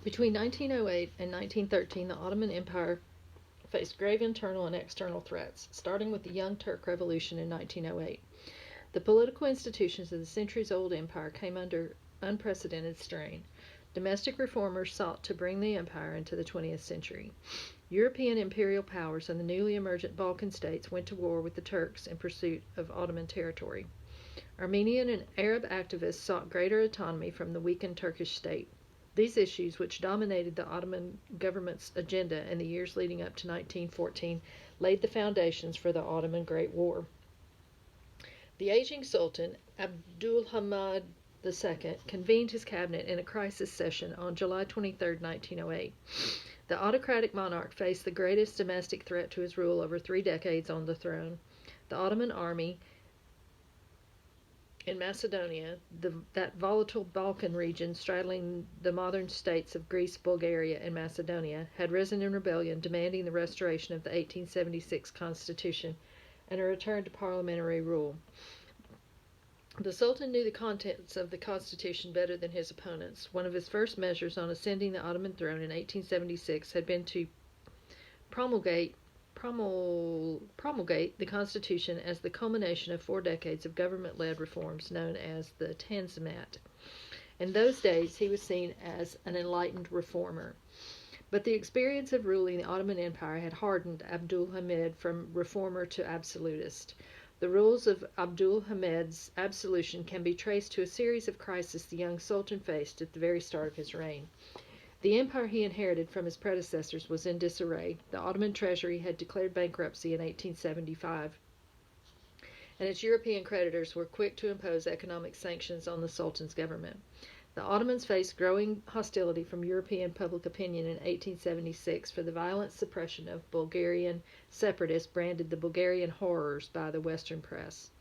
Between 1908 and 1913, the Ottoman Empire faced grave internal and external threats, starting with the Young Turk Revolution in 1908. The political institutions of the centuries-old empire came under unprecedented strain. Domestic reformers sought to bring the empire into the 20th century. European imperial powers and the newly emergent Balkan states went to war with the Turks in pursuit of Ottoman territory. Armenian and Arab activists sought greater autonomy from the weakened Turkish state. These issues, which dominated the Ottoman government's agenda in the years leading up to 1914, laid the foundations for the Ottoman Great War. The aging Sultan, Abdulhamid II, convened his cabinet in a crisis session on July 23, 1908. The autocratic monarch faced the greatest domestic threat to his rule over 3 decades on the throne. The Ottoman army in Macedonia, that volatile Balkan region straddling the modern states of Greece, Bulgaria, and Macedonia, had risen in rebellion, demanding the restoration of the 1876 Constitution and a return to parliamentary rule. The Sultan knew the contents of the Constitution better than his opponents. One of his first measures on ascending the Ottoman throne in 1876 had been to promulgate the Constitution as the culmination of 4 decades of government-led reforms known as the Tanzimat. In those days, he was seen as an enlightened reformer. But the experience of ruling the Ottoman Empire had hardened Abdulhamid from reformer to absolutist. The rules of Abdulhamid's absolution can be traced to a series of crises the young Sultan faced at the very start of his reign. The empire he inherited from his predecessors was in disarray. The Ottoman treasury had declared bankruptcy in 1875, and its European creditors were quick to impose economic sanctions on the Sultan's government. The Ottomans faced growing hostility from European public opinion in 1876 for the violent suppression of Bulgarian separatists branded the Bulgarian horrors by the Western press.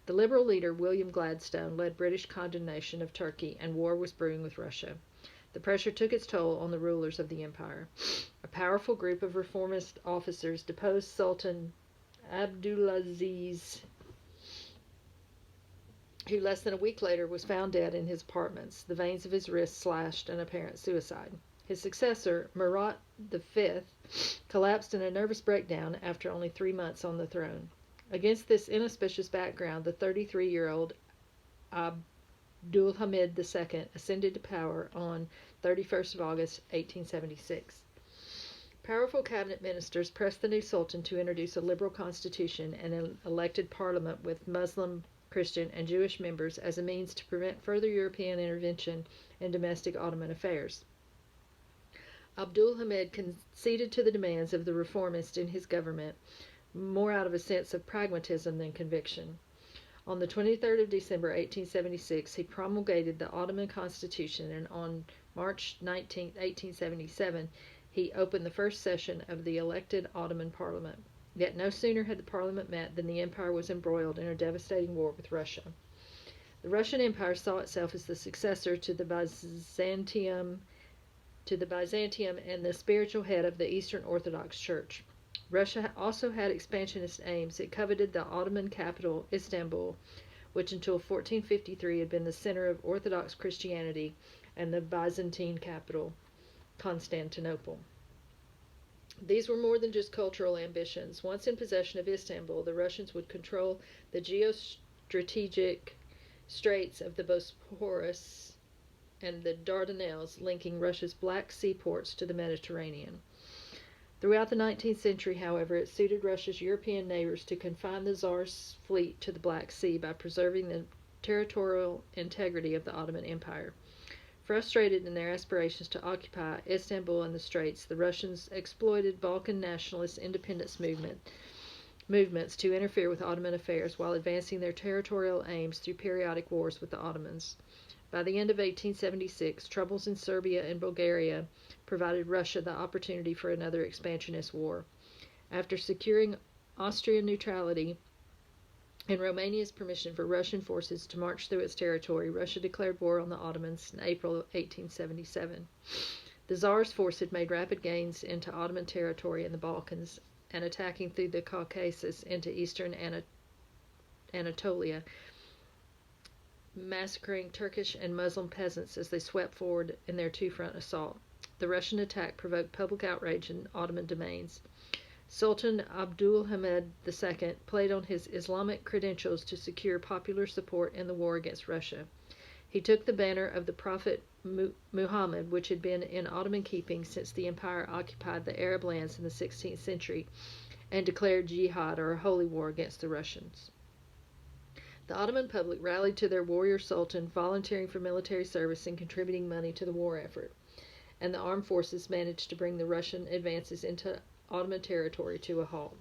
The liberal leader William Gladstone led British condemnation of Turkey, and war was brewing with Russia. The pressure took its toll on the rulers of the empire. A powerful group of reformist officers deposed Sultan Abdulaziz, who less than a week later was found dead in his apartments, the veins of his wrists slashed, an apparent suicide. His successor, Murat V, collapsed in a nervous breakdown after only 3 months on the throne. Against this inauspicious background, the 33-year-old Abdulhamid II ascended to power on 31st of August, 1876. Powerful cabinet ministers pressed the new sultan to introduce a liberal constitution and an elected parliament with Muslim, Christian, and Jewish members as a means to prevent further European intervention in domestic Ottoman affairs. Abdulhamid conceded to the demands of the reformists in his government, more out of a sense of pragmatism than conviction. On the 23rd of December, 1876, he promulgated the Ottoman Constitution, and on March 19, 1877, he opened the first session of the elected Ottoman Parliament. Yet no sooner had the Parliament met than the empire was embroiled in a devastating war with Russia. The Russian Empire saw itself as the successor to the Byzantium and the spiritual head of the Eastern Orthodox Church. Russia also had expansionist aims. It coveted the Ottoman capital, Istanbul, which until 1453 had been the center of Orthodox Christianity, and the Byzantine capital, Constantinople. These were more than just cultural ambitions. Once in possession of Istanbul, the Russians would control the geostrategic straits of the Bosporus and the Dardanelles, linking Russia's Black Sea ports to the Mediterranean. Throughout the 19th century, however, it suited Russia's European neighbors to confine the Tsar's fleet to the Black Sea by preserving the territorial integrity of the Ottoman Empire. Frustrated in their aspirations to occupy Istanbul and the Straits, the Russians exploited Balkan nationalist independence movements to interfere with Ottoman affairs while advancing their territorial aims through periodic wars with the Ottomans. By the end of 1876, troubles in Serbia and Bulgaria provided Russia the opportunity for another expansionist war. After securing Austrian neutrality and Romania's permission for Russian forces to march through its territory, Russia declared war on the Ottomans in April 1877. The Tsar's force had made rapid gains into Ottoman territory in the Balkans and attacking through the Caucasus into eastern Anatolia, massacring Turkish and Muslim peasants as they swept forward in their two-front assault. The Russian attack provoked public outrage in Ottoman domains. Sultan Abdulhamid II played on his Islamic credentials to secure popular support in the war against Russia. He took the banner of the Prophet Muhammad, which had been in Ottoman keeping since the empire occupied the Arab lands in the 16th century, and declared jihad, or a holy war, against the Russians. The Ottoman public rallied to their warrior sultan, volunteering for military service and contributing money to the war effort, and the armed forces managed to bring the Russian advances into Ottoman territory to a halt.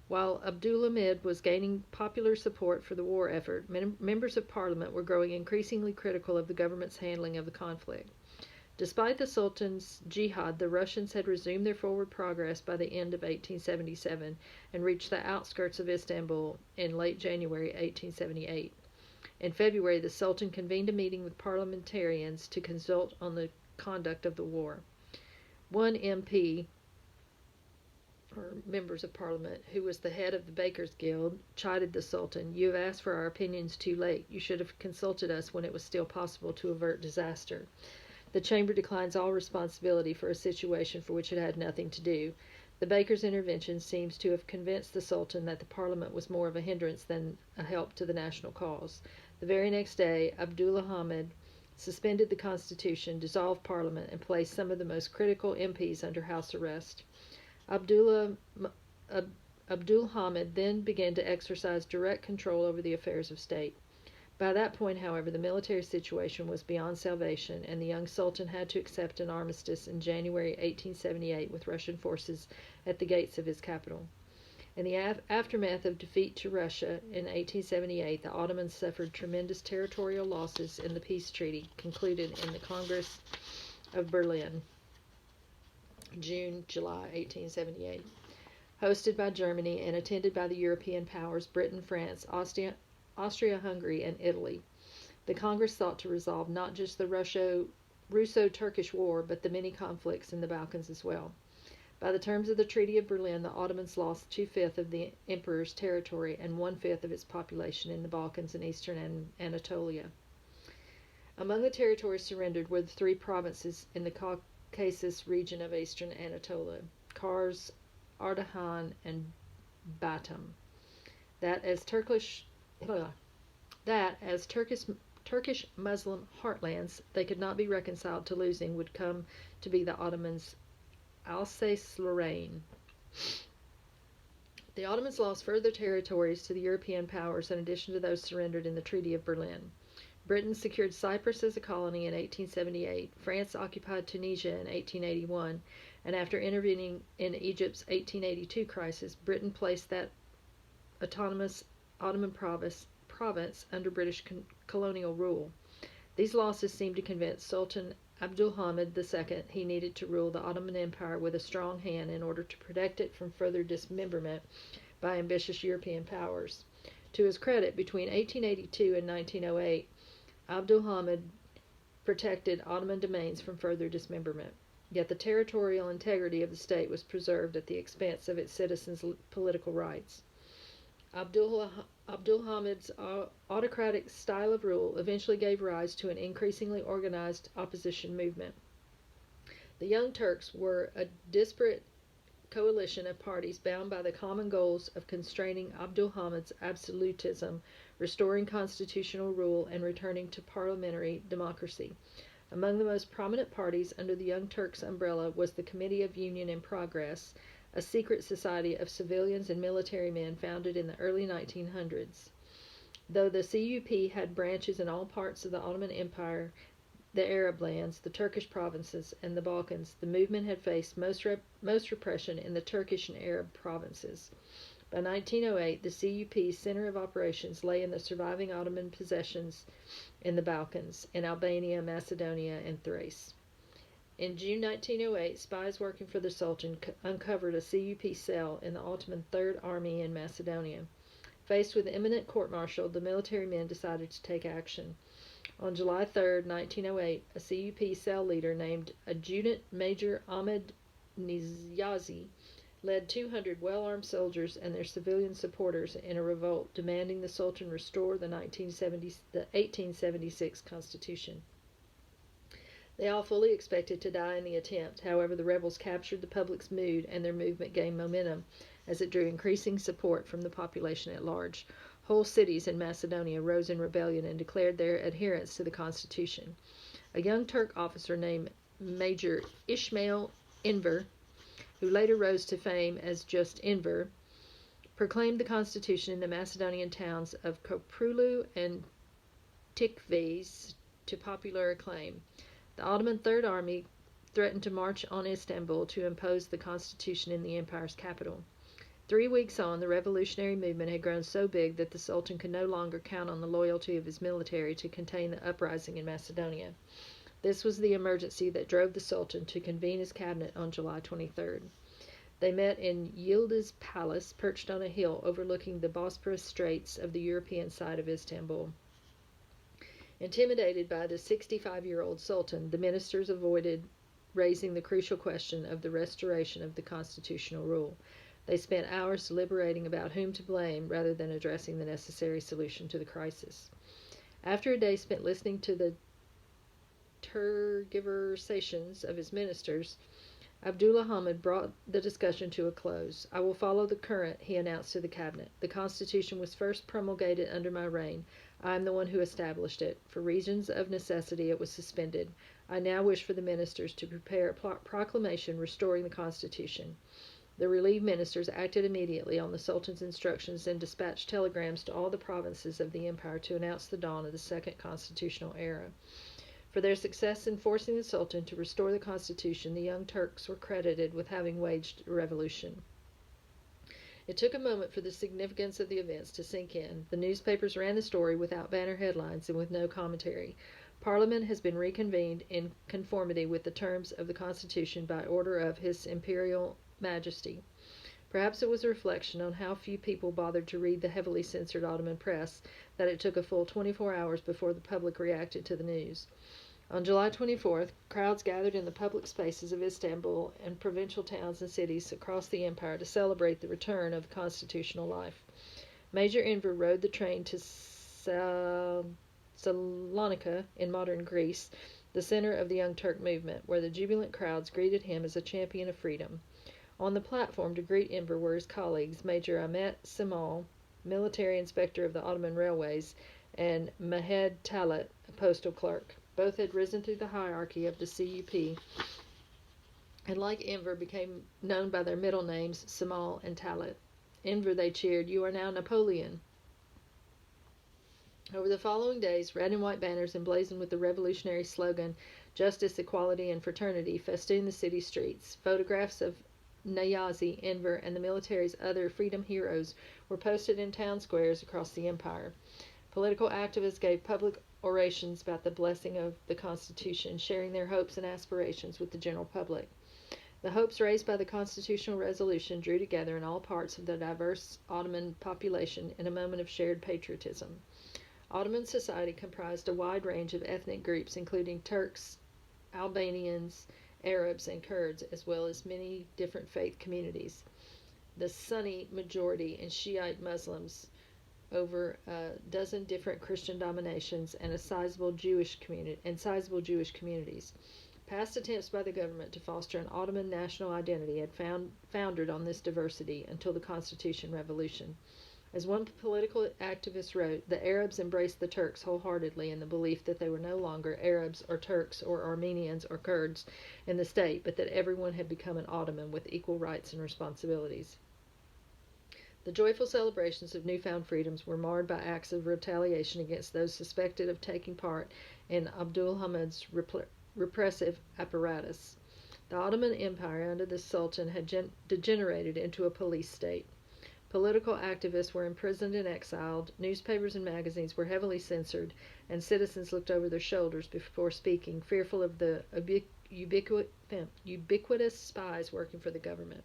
While Abdulhamid was gaining popular support for the war effort, members of parliament were growing increasingly critical of the government's handling of the conflict. Despite the Sultan's jihad, the Russians had resumed their forward progress by the end of 1877 and reached the outskirts of Istanbul in late January 1878. In February, the Sultan convened a meeting with parliamentarians to consult on the conduct of the war. One MP, or members of parliament, who was the head of the Bakers' Guild, chided the Sultan. "You have asked for our opinions too late. You should have consulted us when it was still possible to avert disaster. The chamber declines all responsibility for a situation for which it had nothing to do." The Bakers' intervention seems to have convinced the Sultan that the parliament was more of a hindrance than a help to the national cause. The very next day, Abdulhamid suspended the constitution, dissolved parliament, and placed some of the most critical MPs under house arrest. Abdulhamid then began to exercise direct control over the affairs of state. By that point, however, the military situation was beyond salvation, and the young Sultan had to accept an armistice in January 1878 with Russian forces at the gates of his capital. In the aftermath of defeat to Russia in 1878, the Ottomans suffered tremendous territorial losses in the peace treaty concluded in the Congress of Berlin, June-July 1878. Hosted by Germany and attended by the European powers Britain, France, Austria-Hungary, and Italy. The Congress sought to resolve not just the Russo-Turkish War, but the many conflicts in the Balkans as well. By the terms of the Treaty of Berlin, the Ottomans lost 2/5 of the emperor's territory and 1/5 of its population in the Balkans and eastern Anatolia. Among the territories surrendered were the 3 provinces in the Caucasus region of eastern Anatolia: Kars, Ardahan, and Batum. That as Turkish Muslim heartlands they could not be reconciled to losing would come to be the Ottomans' Alsace-Lorraine. The Ottomans lost further territories to the European powers in addition to those surrendered in the Treaty of Berlin. Britain secured Cyprus as a colony in 1878, France occupied Tunisia in 1881, and after intervening in Egypt's 1882 crisis, Britain placed that autonomous Ottoman province under British colonial rule. These losses seemed to convince Sultan Abdulhamid II he needed to rule the Ottoman Empire with a strong hand in order to protect it from further dismemberment by ambitious European powers. To his credit, between 1882 and 1908, Abdulhamid protected Ottoman domains from further dismemberment. Yet the territorial integrity of the state was preserved at the expense of its citizens' political rights. Abdulhamid's autocratic style of rule eventually gave rise to an increasingly organized opposition movement. The Young Turks were a disparate coalition of parties bound by the common goals of constraining Abdulhamid's absolutism, restoring constitutional rule, and returning to parliamentary democracy. Among the most prominent parties under the Young Turks' umbrella was the Committee of Union and Progress, a secret society of civilians and military men founded in the early 1900s. Though the CUP had branches in all parts of the Ottoman Empire, the Arab lands, the Turkish provinces, and the Balkans, the movement had faced most repression in the Turkish and Arab provinces. By 1908, the CUP's center of operations lay in the surviving Ottoman possessions in the Balkans, in Albania, Macedonia, and Thrace. In June 1908, spies working for the Sultan uncovered a CUP cell in the Ottoman Third Army in Macedonia. Faced with imminent court-martial, the military men decided to take action. On July 3, 1908, a CUP cell leader named Adjutant Major Ahmed Niyazi led 200 well-armed soldiers and their civilian supporters in a revolt demanding the Sultan restore the 1876 Constitution. They all fully expected to die in the attempt. However, the rebels captured the public's mood and their movement gained momentum as it drew increasing support from the population at large. Whole cities in Macedonia rose in rebellion and declared their adherence to the Constitution. A young Turk officer named Major Ismail Enver, who later rose to fame as just Enver, proclaimed the Constitution in the Macedonian towns of Koprulu and Tikves to popular acclaim. The Ottoman Third Army threatened to march on Istanbul to impose the Constitution in the empire's capital. 3 weeks on, the revolutionary movement had grown so big that the Sultan could no longer count on the loyalty of his military to contain the uprising in Macedonia. This was the emergency that drove the Sultan to convene his cabinet on July 23rd. They met in Yildiz Palace, perched on a hill overlooking the Bosporus Straits of the European side of Istanbul. Intimidated by the 65-year-old Sultan, the ministers avoided raising the crucial question of the restoration of the constitutional rule. They spent hours deliberating about whom to blame rather than addressing the necessary solution to the crisis. After a day spent listening to the tergiversations of his ministers, Abdullah Hamid brought the discussion to a close. "I will follow the current," he announced to the cabinet. "The Constitution was first promulgated under my reign. I am the one who established it. For reasons of necessity it was suspended. I now wish for the ministers to prepare a proclamation restoring the Constitution." The relieved ministers acted immediately on the Sultan's instructions and dispatched telegrams to all the provinces of the empire to announce the dawn of the second constitutional era. For their success in forcing the Sultan to restore the Constitution, the Young Turks were credited with having waged a revolution. It took a moment for the significance of the events to sink in. The newspapers ran the story without banner headlines and with no commentary. Parliament has been reconvened in conformity with the terms of the Constitution by order of His Imperial Majesty. Perhaps it was a reflection on how few people bothered to read the heavily censored Ottoman press that it took a full 24 hours before the public reacted to the news. On July 24th, crowds gathered in the public spaces of Istanbul and provincial towns and cities across the empire to celebrate the return of constitutional life. Major Enver rode the train to Salonika in modern Greece, the center of the Young Turk movement, where the jubilant crowds greeted him as a champion of freedom. On the platform to greet Enver were his colleagues, Major Ahmet Cemal, military inspector of the Ottoman railways, and Mehmed Talat, a postal clerk. Both had risen through the hierarchy of the CUP, and like Enver became known by their middle names, Cemal and Talat. Enver, they cheered, "You are now Napoleon." Over the following days, red and white banners emblazoned with the revolutionary slogan, "Justice, Equality, and Fraternity," festooned the city streets. Photographs of Niyazi, Enver, and the military's other freedom heroes were posted in town squares across the empire. Political activists gave public orations about the blessing of the Constitution, sharing their hopes and aspirations with the general public. The hopes raised by the constitutional resolution drew together in all parts of the diverse Ottoman population in a moment of shared patriotism. Ottoman society comprised a wide range of ethnic groups, including Turks, Albanians, Arabs, and Kurds, as well as many different faith communities. The Sunni majority and Shiite Muslims, over a dozen different Christian denominations, and sizable Jewish communities. Past attempts by the government to foster an Ottoman national identity had foundered on this diversity until the Constitution Revolution. As one political activist wrote, the Arabs embraced the Turks wholeheartedly in the belief that they were no longer Arabs or Turks or Armenians or Kurds in the state, but that everyone had become an Ottoman with equal rights and responsibilities. The joyful celebrations of newfound freedoms were marred by acts of retaliation against those suspected of taking part in Abdul Hamid's repressive apparatus. The Ottoman Empire under the Sultan had degenerated into a police state. Political activists were imprisoned and exiled, newspapers and magazines were heavily censored, and citizens looked over their shoulders before speaking, fearful of the ubiquitous spies working for the government.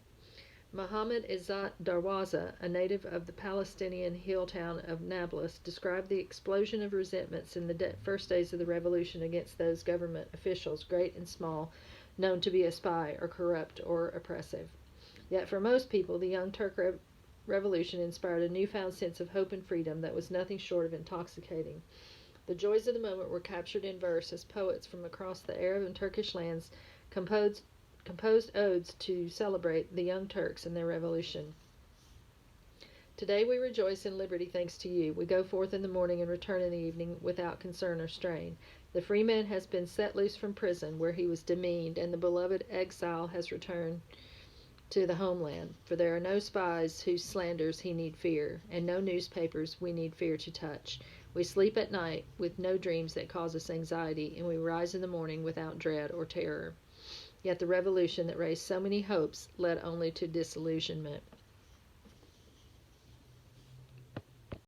Muhammad Izzat Darwaza, a native of the Palestinian hill town of Nablus, described the explosion of resentments in the first days of the revolution against those government officials, great and small, known to be a spy or corrupt or oppressive. Yet for most people, the Young Turk Revolution inspired a newfound sense of hope and freedom that was nothing short of intoxicating. The joys of the moment were captured in verse as poets from across the Arab and Turkish lands composed, composed odes to celebrate the Young Turks and their revolution. Today we rejoice in liberty thanks to you. We go forth in the morning and return in the evening without concern or strain. The free man has been set loose from prison, where he was demeaned, and the beloved exile has returned to the homeland. For there are no spies whose slanders he need fear, and no newspapers we need fear to touch. We sleep at night with no dreams that cause us anxiety, and we rise in the morning without dread or terror. Yet the revolution that raised so many hopes led only to disillusionment.